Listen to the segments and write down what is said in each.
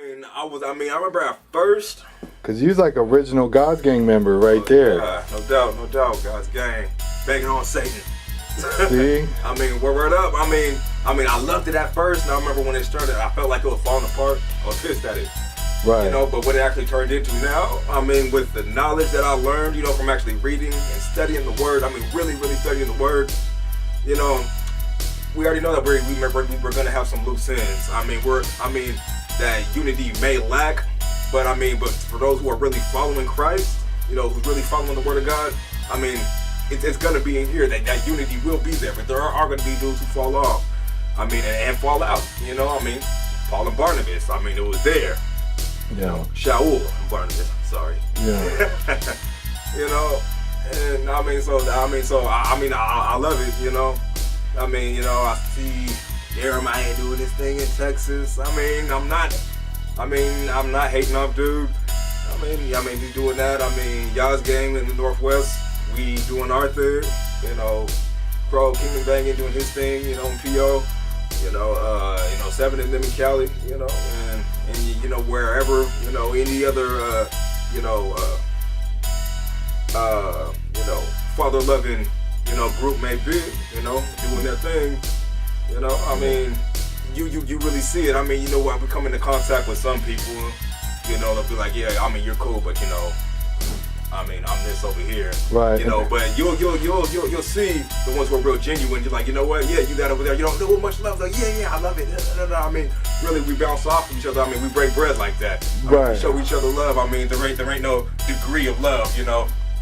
I remember at first. Cause you was like original God's Gang member right there. Yeah, no doubt, God's Gang, banging on Satan. See? Word up. I loved it at first, and I remember when it started, I felt like it was falling apart. I was pissed at it. Right. But what it actually turned into now, with the knowledge that I learned, from actually reading and studying the Word, really studying the Word, we already know that we're gonna have some loose ends. That unity may lack, but for those who are really following Christ, who's really following the Word of God, it's gonna be in here that unity will be there, but there are gonna be dudes who fall off, and fall out. Paul and Barnabas, it was there. Yeah. Shaul and Barnabas, sorry. Yeah. And I love it. I see Jeremiah doing this thing in Texas. I'm not hating off dude. He's doing that. Y'all's gang in the Northwest, we doing our thing. Crow Kingdom Banging doing his thing. In PO. Seven and them in Cali. And wherever. Any other. Father loving. Group may be. Doing their thing. You really see it. When we come into contact with some people, they'll be like, yeah, you're cool, but I'm this over here. Right. But you'll see the ones who are real genuine. You're like, you know what? Yeah, you that over there. You don't know much love. Like, yeah, I love it. Really, we bounce off of each other. We break bread like that. Right. We show each other love. There ain't no degree of love.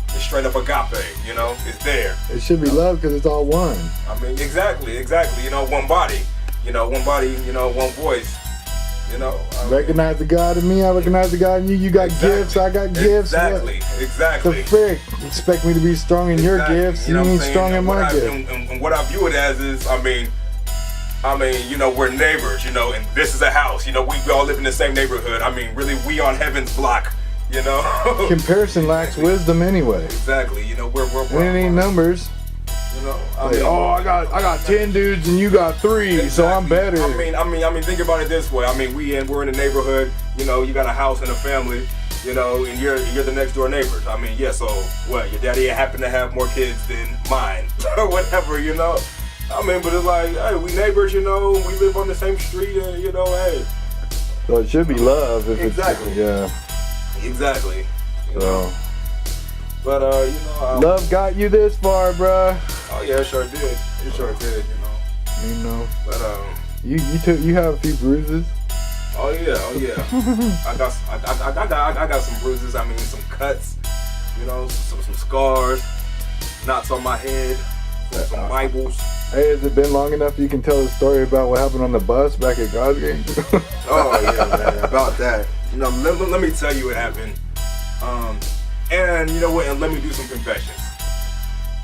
It's straight up agape. It's there. It should be love because it's all one. Exactly. One body. One body. One voice. Recognize the God in me, I recognize the God in you. You got gifts, I got gifts. Exactly. The frick? You expect me to be strong in your gifts, you ain't strong in my gifts. And what I view it as is, we're neighbors, and this is a house. We all live in the same neighborhood. Really, we on heaven's block, Comparison lacks wisdom anyway. Exactly. We're it ain't numbers. I got 10 dudes and you got 3, exactly. So I'm better. Think about it this way. We're in a neighborhood. You got a house and a family. And you're the next door neighbors. So what? Your daddy happened to have more kids than mine, or whatever. But it's like, hey, we neighbors. We live on the same street, and hey. So it should be love. If exactly. Exactly. So. But love got you this far, bruh. Oh yeah, it sure did. It sure did. But you have a few bruises. Oh yeah. I got some bruises. Some cuts. Some scars, knots on my head, some Bibles. Hey, has it been long enough you can tell a story about what happened on the bus back at God's Game? Oh yeah, man. About that. Let me tell you what happened. And you know what? And let me do some confessions.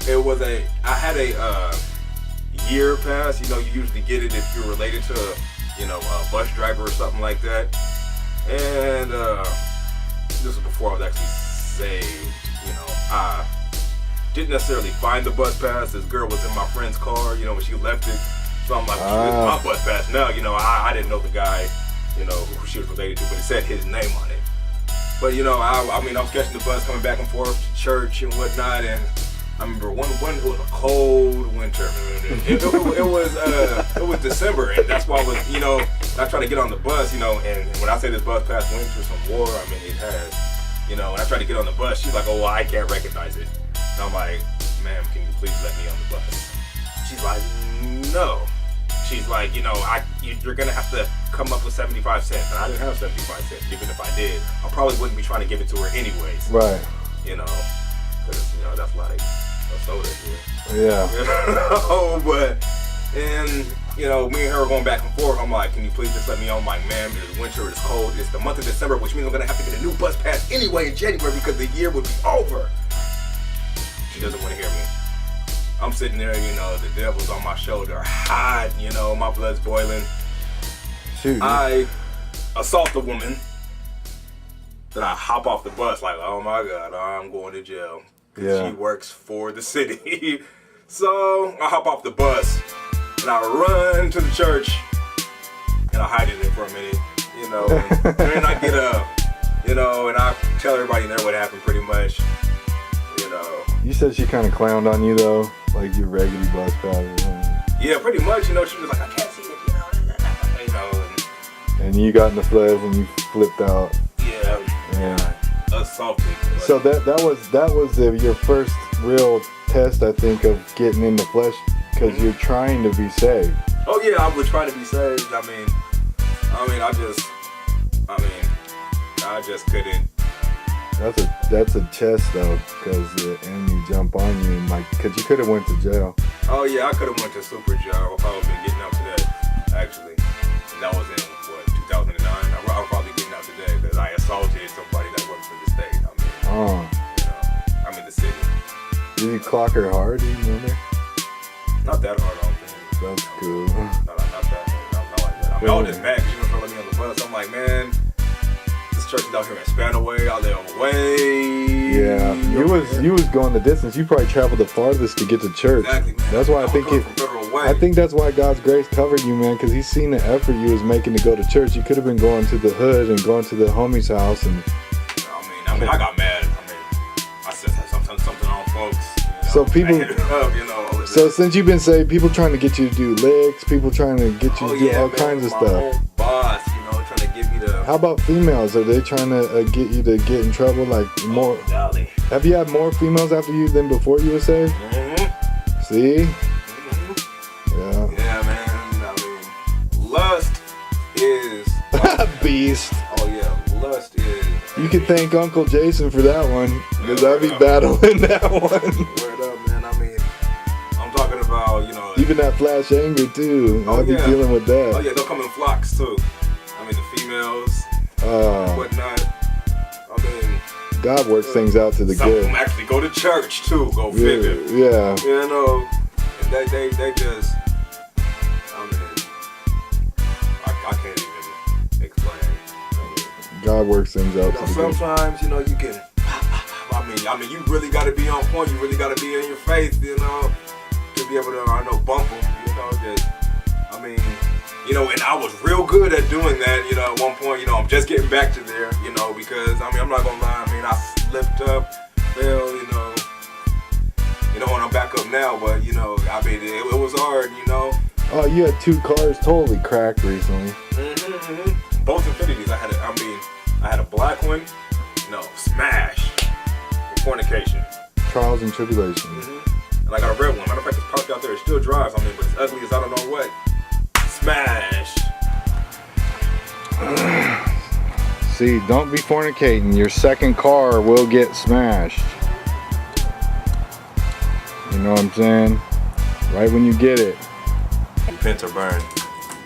I had a year pass. You usually get it if you're related to a bus driver or something like that. And this was before I was actually saved. I didn't necessarily find the bus pass. This girl was in my friend's car, when she left it. So I'm like, this is my bus pass now. I didn't know the guy, who she was related to, but it said his name on it. But I was catching the bus coming back and forth to church and whatnot, and I remember one it was a cold winter. It was December, and that's why I was I tried to get on the bus, and when I say this bus pass went through some war, it has, when I tried to get on the bus, she's like, oh, well, I can't recognize it. And I'm like, ma'am, can you please let me on the bus? She's like, no. She's like, you're gonna have to come up with 75 cents, and I didn't have 75 cents. Even if I did, I probably wouldn't be trying to give it to her anyways. Right. Because that's like a soda here. Yeah. But me and her were going back and forth. I'm like, can you please just let me on? I'm like, man, it's winter, it's cold, it's the month of December, which means I'm gonna have to get a new bus pass anyway in January because the year would be over. She doesn't want to hear me. I'm sitting there, the devil's on my shoulder, hot, my blood's boiling. Shoot. I assault the woman. Then I hop off the bus like, oh my God, I'm going to jail. Because she works for the city. So I hop off the bus and I run to the church and I hide in there for a minute. know. And then I get up, you know, and I tell everybody there what happened pretty much, you know. You said she kind of clowned on you though, like your raggedy bus driver. Yeah, pretty much. You know, she was like, I can't see it, you know. And you got in the flesh and you flipped out. Yeah. Assaulted. So that was your first real test, I think, of getting in the flesh, because you're trying to be saved. Oh yeah, I was trying to be saved. I just couldn't. That's a test though, because the enemy jump on you and because you could have went to jail. Oh yeah, I could have went to super jail. I've probably been getting out today, actually. And that was in 2009. I'm probably getting out today because I assaulted somebody that worked for the state. You know, I'm in the city. Did you clock her hard? Do you remember? Not that hard, I don't think. That's cool. Not that hard. Not like that. I was just mad because she was trying to let me on the bus. I'm like, man, this church is out here in Spanaway, out there away. Yeah, you was going the distance. You probably traveled the farthest to get to church. Exactly, man. That's why I think that's why God's grace covered you, man, because He's seen the effort you was making to go to church. You could have been going to the hood and going to the homie's house and. I got mad. I said something on folks. You know, so people, so since you've been saved, people trying to get you to do licks, people trying to get you to do all kinds of stuff. Own boss, you know, trying to get me to. How about females? Are they trying to get you to get in trouble? Like more? Golly. Have you had more females after you than before you were saved? Mm-hmm. See? Mm-hmm. Yeah, man. Lust is beast. Oh yeah, lust is. You can thank Uncle Jason for that one, because I'd be battling that one. Word up, man. I'm talking about, you know. Even that flash anger too. I'd be dealing with that. Oh yeah, they'll come in flocks too. The females, whatnot. God works things out to the some good. Some of them actually go to church too. Go figure. Yeah. You know, and they just. I can't even explain. God works things out to the good. Sometimes, you know, you can. I mean, you really got to be on point. You really got to be in your faith, you know, to be able to, bump them. You know, you know, and I was real good at doing that. You know, at one point, you know, I'm just getting back to there. You know, because I'm not gonna lie. I slipped up, fell. You know, and I'm back up now. But you know, it was hard. You know. Oh, you had 2 cars totally cracked recently. Mm-hmm. Both Infinities. I had a black one. No, smash. Fornication. Trials and tribulations. Mm-hmm. And I got a red one. Matter of fact, it's parked out there. It still drives. But it's ugly as I don't know what. Smash. See, don't be fornicating. Your second car will get smashed. You know what I'm saying? Right when you get it. Repent or burn.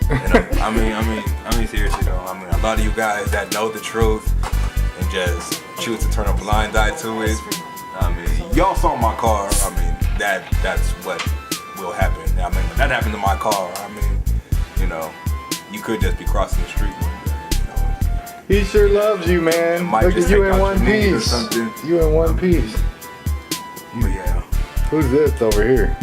And seriously though. A lot of you guys that know the truth and just choose to turn a blind eye to it. Y'all saw my car. That's what will happen. When that happened to my car, you know, you could just be crossing the street one day, you know. He sure loves you, man. Look at you in one piece. You in one piece. But yeah. Who's this over here?